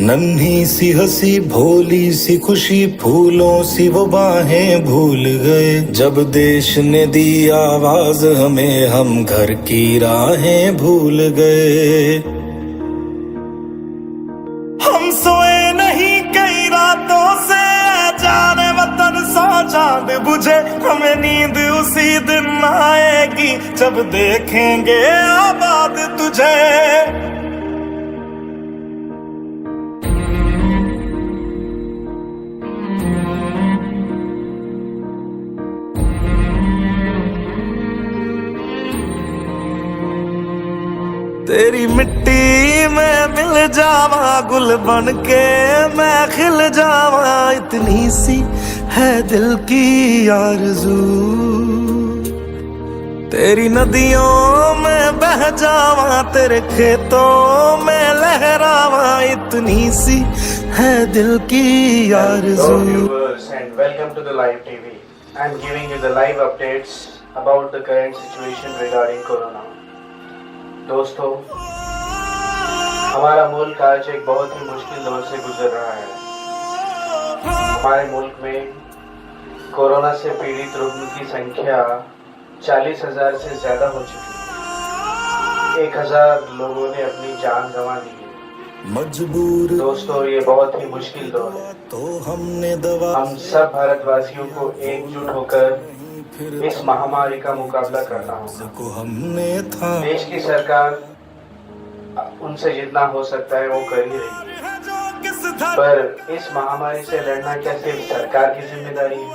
नन्ही सी हंसी भोली सी खुशी फूलों सी वो बाहें भूल गए। जब देश ने दी आवाज हमें हम घर की राहें भूल गए। हम सोए नहीं कई रातों से जाने वतन सौ चांद बुझे। हमें नींद उसी दिन आएगी जब देखेंगे आबाद तुझे। तेरी मिट्टी में मिल जावा गुल बन के मैं खिल जावा। इतनी सी है दिल की आरज़ू। तेरी नदियों में बह जावा तेरे खेतों में लहरावा। इतनी सी है दिल की आरज़ू। Hello viewers and welcome to the Live TV. I am giving you the live updates about the current situation regarding Corona. दोस्तों, हमारा मुल्क आज एक बहुत ही मुश्किल दौर से गुजर रहा है। हमारे मुल्क में कोरोना से पीड़ित रोगियों की संख्या 40,000 से ज्यादा हो चुकी है। 1,000 लोगों ने अपनी जान गंवा दी है। मजबूर दोस्तों, ये बहुत ही मुश्किल दौर है। तो हमने दवा हम सब भारतवासियों को एकजुट होकर इस महामारी का मुकाबला करना होगा। को हमने था देश की सरकार उनसे जितना हो सकता है वो कर ही रही है, पर इस महामारी से लड़ना क्या सिर्फ सरकार की जिम्मेदारी है?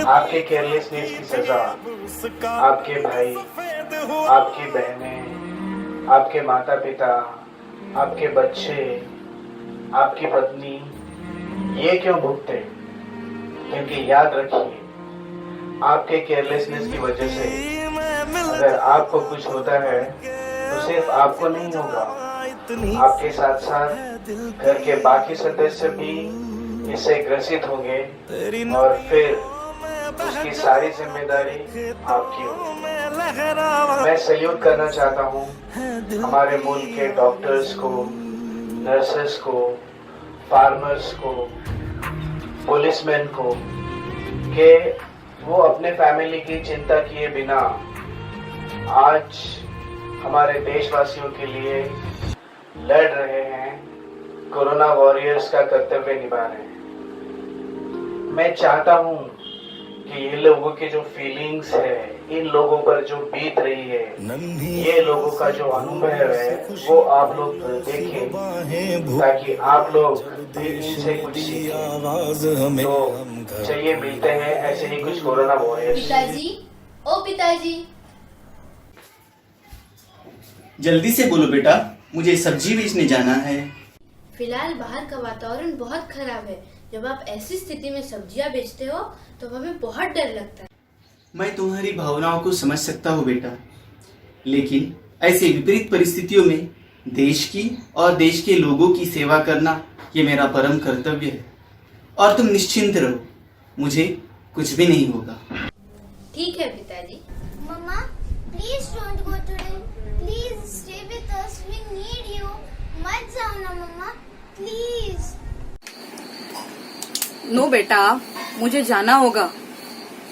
आपके केयरलेसनेस की सजा आपके भाई, आपकी बहनें, आपके माता पिता, आपके बच्चे, आपकी पत्नी ये क्यों भुगते? क्योंकि याद रखिए, आपके केयरलेसनेस की वजह से अगर आपको कुछ होता है तो सिर्फ आपको नहीं होगा, आपके साथ साथ घर के बाकी सदस्य भी इससे ग्रसित होंगे और फिर उसकी सारी जिम्मेदारी आपकी होगी। मैं सैल्यूट करना चाहता हूँ हमारे मुल्क के डॉक्टर्स को, नर्सेस को, फार्मर्स को, पुलिसमैन को कि वो अपने फैमिली की चिंता किए बिना आज हमारे देशवासियों के लिए लड़ रहे हैं, कोरोना वॉरियर्स का कर्तव्य निभा रहे हैं। मैं चाहता हूं कि ये लोगों के जो फीलिंग्स है, इन लोगों पर जो बीत रही है, ये लोगों का जो अनुभव है वो आप लोग देखें ताकि आप लोग भी इनसे कुछ सीखें। तो चलिए मिलते हैं ऐसे ही कुछ कोरोना वॉरियर्स। पिताजी, ओ पिताजी। जल्दी से बोलो बेटा, मुझे सब्जी बेचने जाना है। फिलहाल बाहर का वातावरण बहुत खराब है। जब आप ऐसी स्थिति में सब्जियां बेचते हो तो हमें बहुत डर लगता है। मैं तुम्हारी भावनाओं को समझ सकता हूँ बेटा, लेकिन ऐसे विपरीत परिस्थितियों में देश की और देश के लोगों की सेवा करना ये मेरा परम कर्तव्य है। और तुम निश्चिंत रहो, मुझे कुछ भी नहीं होगा। ठीक है पिताजी। Mama, please don't go today. Please stay with us. We need you. मत जाओ ना मम्मा, प्लीज। नो बेटा, मुझे जाना होगा।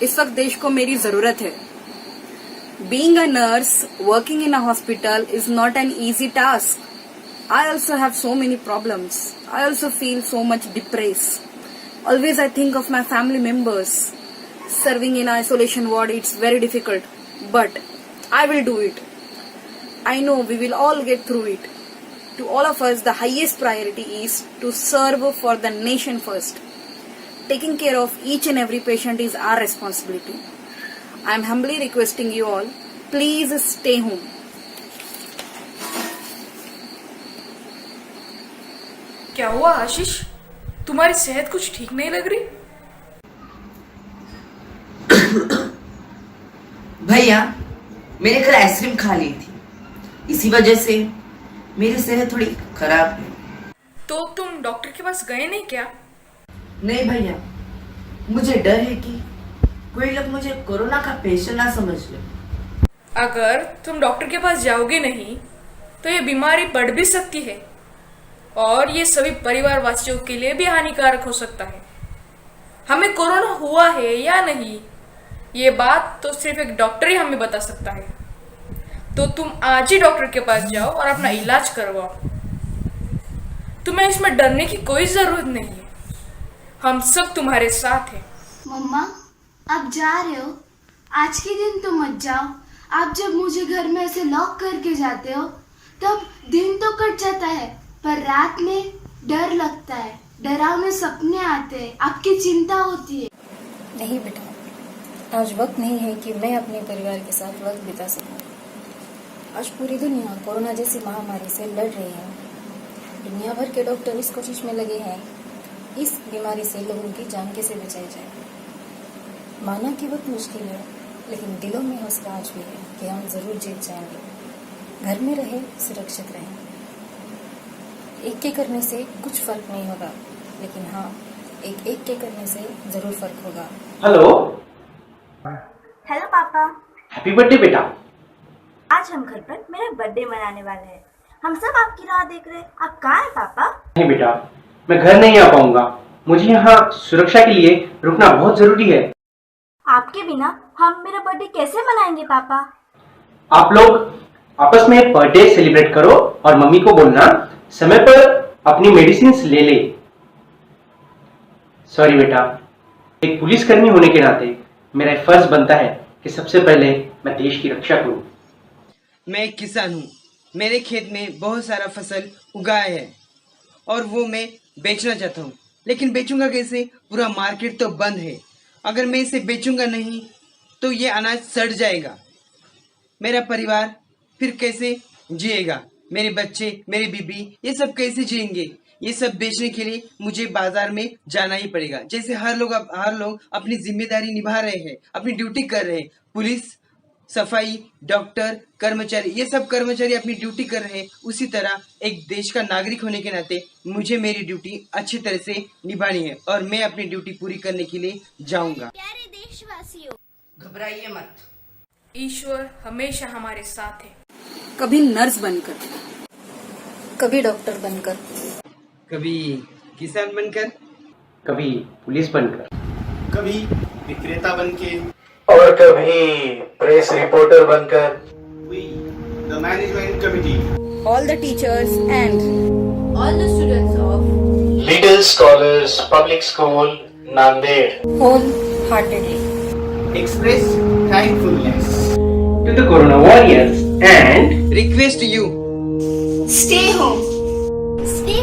इस वक्त देश को मेरी जरूरत है। Being a nurse, working in a hospital is not an easy task. I also have so many problems. I also feel so much depressed. Always I think of my family members. Serving in isolation ward, it's very difficult. But I will do it. I know we will all get through it. To all of us, the highest priority is to serve for the nation first. Taking care of each and every patient is our responsibility. I am humbly requesting you all, please stay home. क्या हुआ आशीष? तुम्हारी सेहत कुछ ठीक नहीं लग रही? भैया, मैंने कल आइसक्रीम खा ली थी, इसी वजह से मेरी सेहत थोड़ी खराब है। तो तुम डॉक्टर के पास गए नहीं क्या? नहीं भैया, मुझे डर है कि कोई लोग मुझे कोरोना का पेशेंट ना समझ ले। अगर तुम डॉक्टर के पास जाओगे नहीं तो ये बीमारी बढ़ भी सकती है। और ये सभी परिवार वासियों के लिए भी हानिकारक हो सकता है। हमें कोरोना हुआ है या नहीं, ये बात तो सिर्फ एक डॉक्टर ही हमें बता सकता है। तो तुम आज ही डॉक्टर के पास जाओ और अपना इलाज करवाओ। तुम्हें इसमें डरने की कोई जरूरत नहीं है, हम सब तुम्हारे साथ हैं। मम्मा, आप जा रहे हो? आज के दिन तो मत जाओ। आप जब मुझे घर में ऐसे लॉक करके जाते हो तब दिन तो कट जाता है, पर रात में डर लगता है, डरावने सपने आते हैं, आपकी चिंता होती है। नहीं बेटा, आज वक्त नहीं है कि मैं अपने परिवार के साथ वक्त बिता सकूं। आज पूरी दुनिया कोरोना जैसी महामारी से लड़ रही है। दुनिया भर के डॉक्टर इस कोशिश में लगे हैं इस बीमारी से लोगों की जान कैसे बचाई जाए। माना कि वक्त मुश्किल है, लेकिन दिलों में हौसला आज भी है कि हम जरूर जीत जाएंगे। घर में रहे, सुरक्षित रहें। एक के करने से कुछ फर्क नहीं होगा, लेकिन हाँ, एक एक के करने से जरूर फर्क होगा। हेलो। हेलो पापा। हैप्पी बर्थडे बेटा। आज हम घर पर मेरा बर्थडे मनाने वाले हैं। हम सब आपकी राह देख रहे हैं। आप कहाँ हैं पापा? नहीं बेटा, मैं घर नहीं आ पाऊंगा। मुझे यहाँ सुरक्षा के लिए रुकना बहुत जरूरी है। आपके बिना हम मेरा बर्थडे कैसे मनाएंगे पापा? आप लोग आपस में बर्थडे सेलिब्रेट करो और मम्मी को बोलना समय पर अपनी मेडिसिन ले ले। सॉरी बेटा, एक पुलिसकर्मी होने के नाते मेरा फर्ज बनता है कि सबसे पहले मैं देश की रक्षा करूं। मैं एक किसान हूँ। मेरे खेत में बहुत सारा फसल उगाया है और वो मैं बेचना चाहता हूँ, लेकिन बेचूंगा कैसे? पूरा मार्केट तो बंद है। अगर मैं इसे बेचूंगा नहीं तो ये अनाज सड़ जाएगा। मेरा परिवार फिर कैसे जिएगा? मेरे बच्चे, मेरी बीबी, ये सब कैसे जिएंगे? ये सब बेचने के लिए मुझे बाजार में जाना ही पड़ेगा। जैसे हर लोग अपनी जिम्मेदारी निभा रहे हैं, अपनी ड्यूटी कर रहे हैं। पुलिस, सफाई, डॉक्टर, कर्मचारी, ये सब कर्मचारी अपनी ड्यूटी कर रहे हैं। उसी तरह एक देश का नागरिक होने के नाते मुझे मेरी ड्यूटी अच्छी तरह से निभानी है और मैं अपनी ड्यूटी पूरी करने के लिए जाऊंगा। प्यारे देशवासियों, घबराइए मत। ईश्वर हमेशा हमारे साथ है। कभी नर्स बनकर, कभी डॉक्टर बनकर, कभी किसान बनकर, कभी पुलिस बनकर, कभी विक्रेता बनके, और कभी प्रेस रिपोर्टर बनकर। we, the management committee, all the teachers and All the students of little scholars public school Nanded wholeheartedly express thankfulness to the corona warriors and request you stay home, stay